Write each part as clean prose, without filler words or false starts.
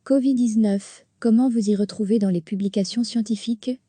Covid-19, comment vous y retrouvez dans les publications scientifiques?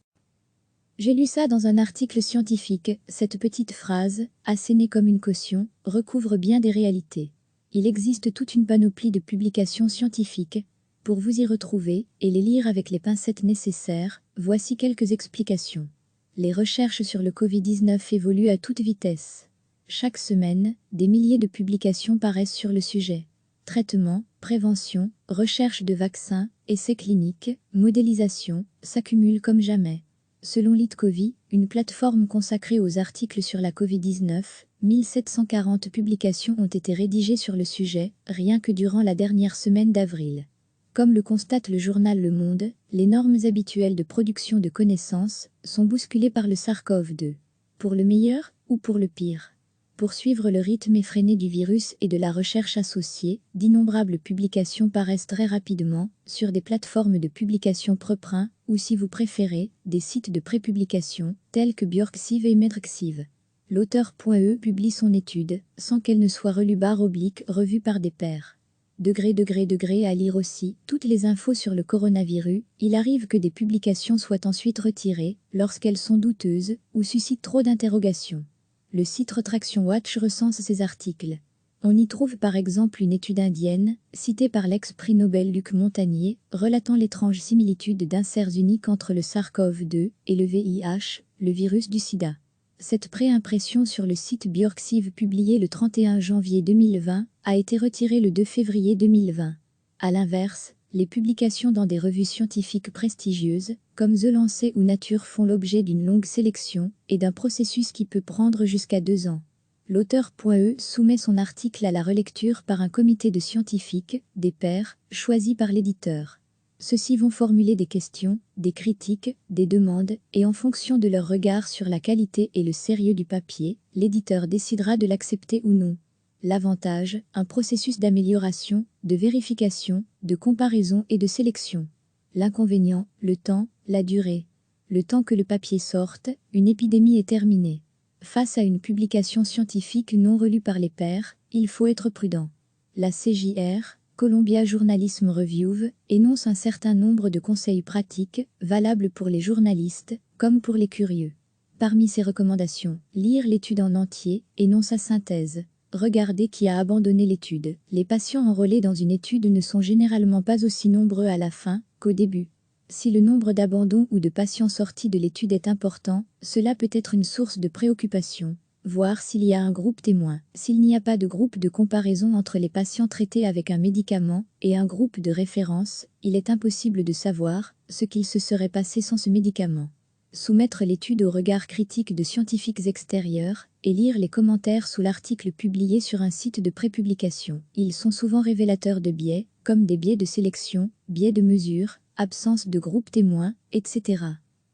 J'ai lu ça dans un article scientifique, cette petite phrase, assénée comme une caution, recouvre bien des réalités. Il existe toute une panoplie de publications scientifiques. Pour vous y retrouver et les lire avec les pincettes nécessaires, voici quelques explications. Les recherches sur le Covid-19 évoluent à toute vitesse. Chaque semaine, des milliers de publications paraissent sur le sujet. Traitement, prévention, recherche de vaccins, essais cliniques, modélisation, s'accumulent comme jamais. Selon LitCovi, une plateforme consacrée aux articles sur la Covid-19, 1740 publications ont été rédigées sur le sujet, rien que durant la dernière semaine d'avril. Comme le constate le journal Le Monde, les normes habituelles de production de connaissances sont bousculées par le SARS-CoV-2. Pour le meilleur ou pour le pire? Pour suivre le rythme effréné du virus et de la recherche associée, d'innombrables publications paraissent très rapidement sur des plateformes de publication preprint ou, si vous préférez, des sites de prépublication tels que Björksiv et Medrxiv. L'auteur.e publie son étude sans qu'elle ne soit relue /revue par des pairs. À lire aussi toutes les infos sur le coronavirus. Il arrive que des publications soient ensuite retirées lorsqu'elles sont douteuses ou suscitent trop d'interrogations. Le site Retraction Watch recense ces articles. On y trouve par exemple une étude indienne, citée par l'ex-prix Nobel Luc Montagnier, relatant l'étrange similitude d'inserts uniques entre le SARS-CoV-2 et le VIH, le virus du sida. Cette préimpression sur le site Björksiv publiée le 31 janvier 2020 a été retirée le 2 février 2020. A l'inverse, les publications dans des revues scientifiques prestigieuses, comme The Lancet ou Nature, font l'objet d'une longue sélection et d'un processus qui peut prendre jusqu'à 2 ans. L'auteur.e soumet son article à la relecture par un comité de scientifiques, des pairs, choisis par l'éditeur. Ceux-ci vont formuler des questions, des critiques, des demandes, et en fonction de leur regard sur la qualité et le sérieux du papier, l'éditeur décidera de l'accepter ou non. L'avantage, un processus d'amélioration, de vérification, de comparaison et de sélection. L'inconvénient, le temps, la durée. Le temps que le papier sorte, une épidémie est terminée. Face à une publication scientifique non relue par les pairs, il faut être prudent. La CJR, Columbia Journalism Review, énonce un certain nombre de conseils pratiques, valables pour les journalistes, comme pour les curieux. Parmi ces recommandations, lire l'étude en entier, et non sa synthèse. Regardez qui a abandonné l'étude. Les patients enrôlés dans une étude ne sont généralement pas aussi nombreux à la fin qu'au début. Si le nombre d'abandons ou de patients sortis de l'étude est important, cela peut être une source de préoccupation. Voir s'il y a un groupe témoin. S'il n'y a pas de groupe de comparaison entre les patients traités avec un médicament et un groupe de référence, il est impossible de savoir ce qu'il se serait passé sans ce médicament. Soumettre l'étude au regard critique de scientifiques extérieurs et lire les commentaires sous l'article publié sur un site de prépublication. Ils sont souvent révélateurs de biais, comme des biais de sélection, biais de mesure, absence de groupe témoin, etc.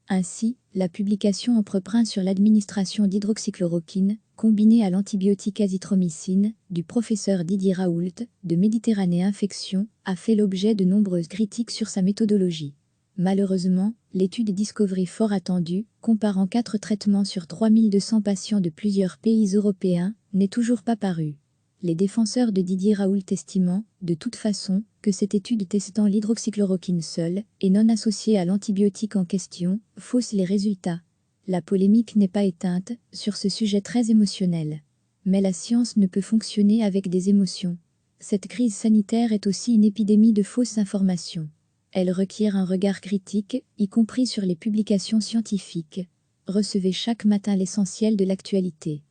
Ainsi, la publication en preprint sur l'administration d'hydroxychloroquine, combinée à l'antibiotique azithromycine, du professeur Didier Raoult, de Méditerranée Infection, a fait l'objet de nombreuses critiques sur sa méthodologie. Malheureusement, l'étude Discovery fort attendue, comparant 4 traitements sur 3200 patients de plusieurs pays européens, n'est toujours pas parue. Les défenseurs de Didier Raoult estimant, de toute façon, que cette étude testant l'hydroxychloroquine seule, et non associée à l'antibiotique en question, fausse les résultats. La polémique n'est pas éteinte, sur ce sujet très émotionnel. Mais la science ne peut fonctionner avec des émotions. Cette crise sanitaire est aussi une épidémie de fausses informations. Elle requiert un regard critique, y compris sur les publications scientifiques. Recevez chaque matin l'essentiel de l'actualité.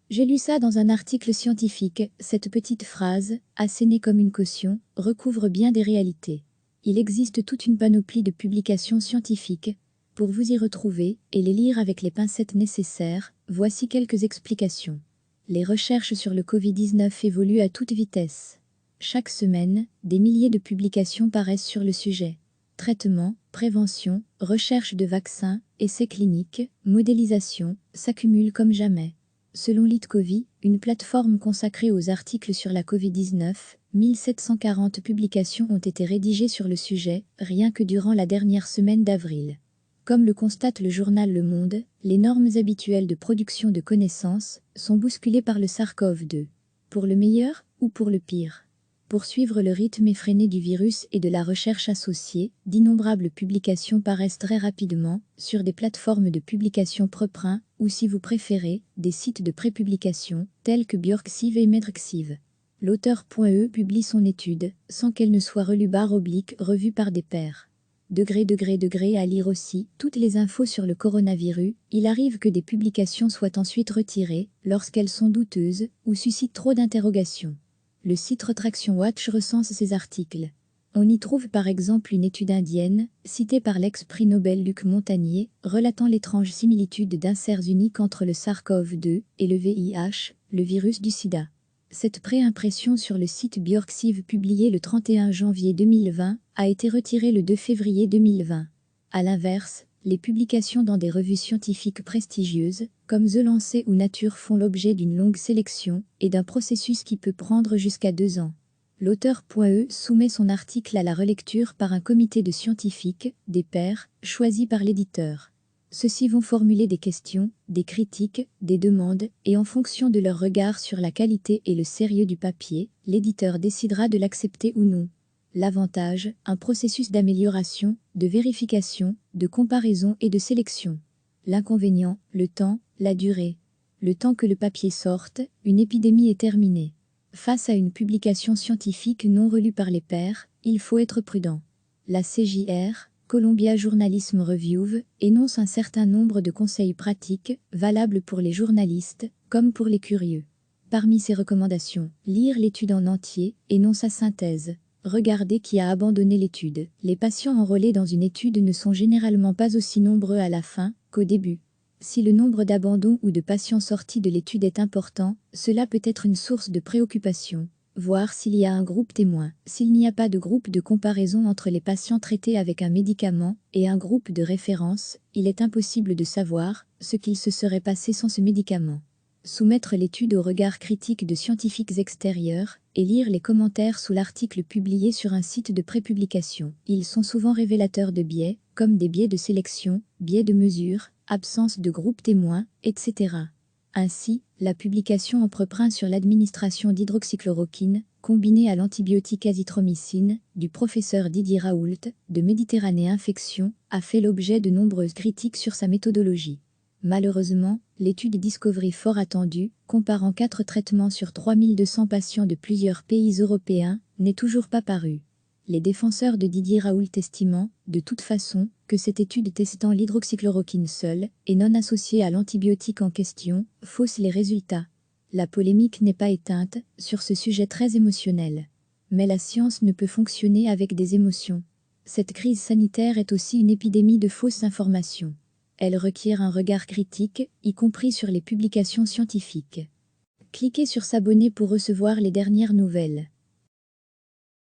J'ai lu ça dans un article scientifique, cette petite phrase, assénée comme une caution, recouvre bien des réalités. Il existe toute une panoplie de publications scientifiques. Pour vous y retrouver et les lire avec les pincettes nécessaires, voici quelques explications. Les recherches sur le Covid-19 évoluent à toute vitesse. Chaque semaine, des milliers de publications paraissent sur le sujet. Traitement, prévention, recherche de vaccins, essais cliniques, modélisation, s'accumulent comme jamais. Selon LitCovi, une plateforme consacrée aux articles sur la Covid-19, 1740 publications ont été rédigées sur le sujet, rien que durant la dernière semaine d'avril. Comme le constate le journal Le Monde, les normes habituelles de production de connaissances sont bousculées par le SARS-CoV-2. Pour le meilleur ou pour le pire? Pour suivre le rythme effréné du virus et de la recherche associée, d'innombrables publications paraissent très rapidement sur des plateformes de publication preprint ou, si vous préférez, des sites de prépublication tels que Björksiv et Medrxiv. L'auteur.e publie son étude sans qu'elle ne soit relue /revue par des pairs. À lire aussi toutes les infos sur le coronavirus. Il arrive que des publications soient ensuite retirées lorsqu'elles sont douteuses ou suscitent trop d'interrogations. Le site Retraction Watch recense ces articles. On y trouve par exemple une étude indienne, citée par l'ex-prix Nobel Luc Montagnier, relatant l'étrange similitude d'inserts uniques entre le SARS-CoV-2 et le VIH, le virus du sida. Cette préimpression sur le site Björksiv publiée le 31 janvier 2020 a été retirée le 2 février 2020. A l'inverse, les publications dans des revues scientifiques prestigieuses, comme The Lancet ou Nature, font l'objet d'une longue sélection et d'un processus qui peut prendre jusqu'à 2 ans. L'auteur.e soumet son article à la relecture par un comité de scientifiques, des pairs, choisis par l'éditeur. Ceux-ci vont formuler des questions, des critiques, des demandes, et en fonction de leur regard sur la qualité et le sérieux du papier, l'éditeur décidera de l'accepter ou non. L'avantage, un processus d'amélioration, de vérification, de comparaison et de sélection. L'inconvénient, le temps, la durée. Le temps que le papier sorte, une épidémie est terminée. Face à une publication scientifique non relue par les pairs, il faut être prudent. La CJR, Columbia Journalism Review, énonce un certain nombre de conseils pratiques, valables pour les journalistes, comme pour les curieux. Parmi ces recommandations, lire l'étude en entier, et non sa synthèse. Regardez qui a abandonné l'étude. Les patients enrôlés dans une étude ne sont généralement pas aussi nombreux à la fin qu'au début. Si le nombre d'abandons ou de patients sortis de l'étude est important, cela peut être une source de préoccupation. Voir s'il y a un groupe témoin. S'il n'y a pas de groupe de comparaison entre les patients traités avec un médicament et un groupe de référence, il est impossible de savoir ce qu'il se serait passé sans ce médicament. Soumettre l'étude au regard critique de scientifiques extérieurs et lire les commentaires sous l'article publié sur un site de prépublication. Ils sont souvent révélateurs de biais, comme des biais de sélection, biais de mesure, absence de groupe témoin, etc. Ainsi, la publication en preprint sur l'administration d'hydroxychloroquine, combinée à l'antibiotique azithromycine, du professeur Didier Raoult, de Méditerranée Infection, a fait l'objet de nombreuses critiques sur sa méthodologie. Malheureusement, l'étude Discovery fort attendue, comparant 4 traitements sur 3200 patients de plusieurs pays européens, n'est toujours pas parue. Les défenseurs de Didier Raoult estimant, de toute façon, que cette étude testant l'hydroxychloroquine seule, et non associée à l'antibiotique en question, fausse les résultats. La polémique n'est pas éteinte, sur ce sujet très émotionnel. Mais la science ne peut fonctionner avec des émotions. Cette crise sanitaire est aussi une épidémie de fausses informations. Elle requiert un regard critique, y compris sur les publications scientifiques. Cliquez sur s'abonner pour recevoir les dernières nouvelles.